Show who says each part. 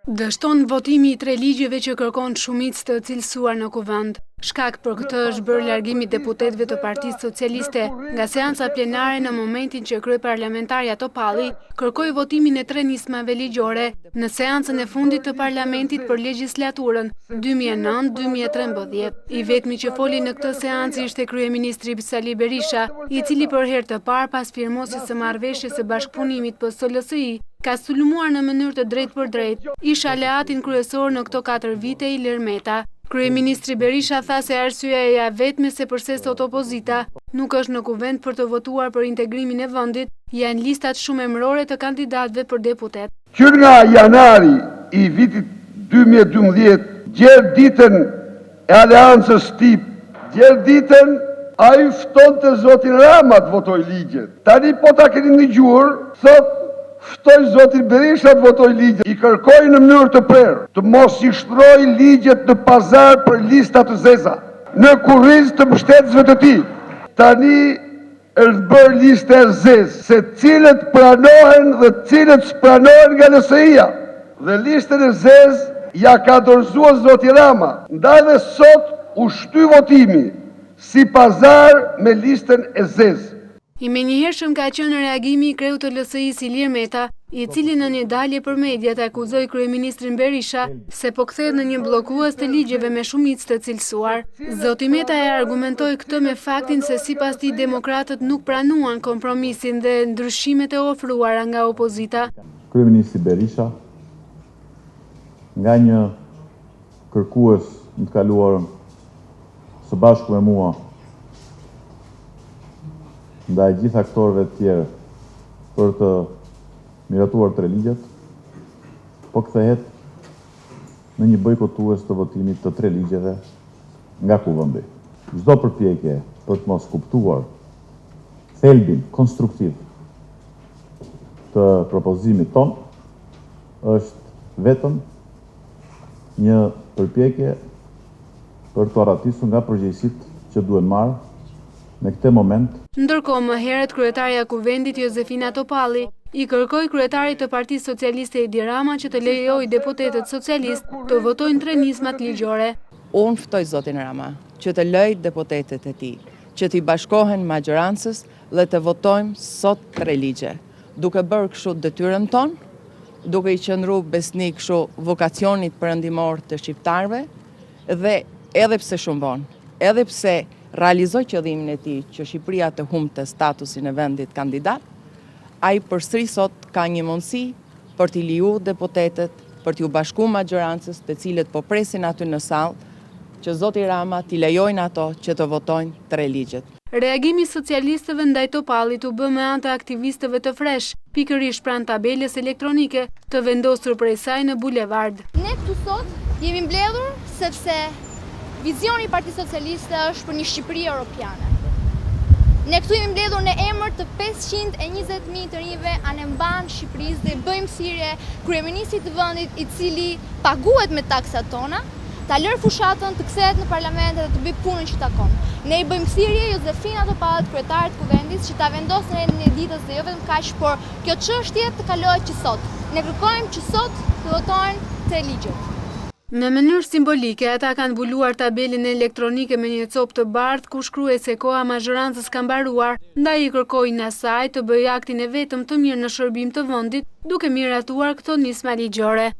Speaker 1: Dështon votimi i 3 ligjeve që kërkon shumicë të cilësuar në kuvend. Shkak për këtë është bërë largimi i deputetëve të Partisë Socialiste nga seanca plenare në momentin që kryeparlamentarja Topalli kërkoi votimin e 3 nismave ligjore në seancën e fundit të parlamentit për legjislaturën 2009-2013. I vetmi që foli në këtë seancë ishte kryeministri Sali Berisha, i cili për herë të parë pas firmosjes së marrëveshjes së bashkëpunimit PSLSI ka sulmuar në mënyrë të drejtë për drejtë ish aleatin kryesor në këto 4 vite Ilir Meta. Kryeministri Berisha tha se arsyeja e vetme se pse sot opozita nuk është në kuvend për të votuar për integrimin e vendit janë listat shumë emërore të kandidatëve për deputet.
Speaker 2: Që nga janari i vitit 2012 gjerë ditën e aleancës TIP, gjerë ditën a i ftonte zotin Rama të votoj ligjet. Tani po ta keni ndëgjuar, thot ftoj zotin Berisha të votoj ligjet. I kërkoj në mënyrë të prerë të mos i shtroj ligjet në pazar për lista të zeza, në kurriz të mbështetësve të tij. Tani është bërë listë e zezë, se cilët pranohen dhe cilët s'pranohen nga LSI-ja. Dhe listën e zezë ja ka dorëzuar zoti Rama. Ndaj dhe sot u shty votimi si pazar me listën e zezë.
Speaker 1: I menjëhershëm ka qenë reagimi i kreut të LSI-s Ilir Meta, i cili në një dalje për mediat akuzoi kryeministrin Berisha se po kthehet në një bllokues të ligjeve me shumicë të cilësuar. Zoti Meta e argumentoi këtë me faktin se sipas tij demokratët nuk pranuan kompromisin dhe ndryshimet e ofruara nga opozita.
Speaker 3: Kryeministri Berisha nga një kërkues në të kaluarën së bashku me mua ndaj gjithë aktorëve të tjerë për të miratuar 3 ligjet, po kthehet në një bojkotues të votimit të 3 ligjeve nga kuvendi. Çdo përpjekje për të mos kuptuar thelbin konstruktiv të propozimit ton është vetëm një përpjekje për të arratisur nga përgjegjësitë që duhen marrë në këtë moment.
Speaker 1: Ndërkohë, më herët kryetarja e kuvendit Josefina Topalli i kërkoi kryetarit të Partisë Socialiste Edi Rama që të lejojë deputetët socialistë të votojnë 3 nismat ligjore.
Speaker 4: Unë ftoj zotin Rama që të lejë deputetët e tij që t'i bashkohen majorancës dhe të votojmë sot 3 ligje, duke bërë kështu detyrën tonë, duke i qëndruar besnik kështu vokacionit perëndimor të shqiptarëve dhe edhe pse shumë vonë, edhe pse realizoi qëllimin e tij që Shqipëria të humbte statusin e vendit kandidat, ai përsëri sot ka një mundësi për t'i lejuar deputetët, për t'u bashkuar majorancës, të cilët po presin aty në sallë, që zoti Rama t'i lejojnë ato që të votojnë 3 ligjet.
Speaker 1: Reagimi socialistëve ndaj Topallit u bë me anë të aktivistëve të fresh, pikërisht pranë tabelës elektronike të vendosur prej saj në bulevard.
Speaker 5: Ne këtu sot jemi mbledhur sepse vizioni i Partisë Socialiste është për një Shqipëri europiane. Ne këtu jemi mbledhur në emër të 520.000 të rinjve anemban Shqipërisë dhe bëjmë thirrje kryeministrit të vendit i cili paguhet me taksat tona, ta lërë fushatën, të kthehet në parlament dhe të bëjë punën që takon. Ne i bëjmë thirrje Josefina Topallit, kryetarit të kuvendit, që ta vendosë në rendin e ditës dhe jo vetëm kaq, por kjo çështje të kalohet që sot. Ne kërkojmë që sot të votojnë 3 ligjet.
Speaker 1: Në mënyrë simbolike, ata kanë mbuluar tabelën elektronike me një copë të bardhë ku shkruaj se koha mazhorancës ka mbaruar, ndaj i kërkojnë asaj të bëjë aktin e vetëm të mirë në shërbim të vendit, duke miratuar këto nisma ligjore.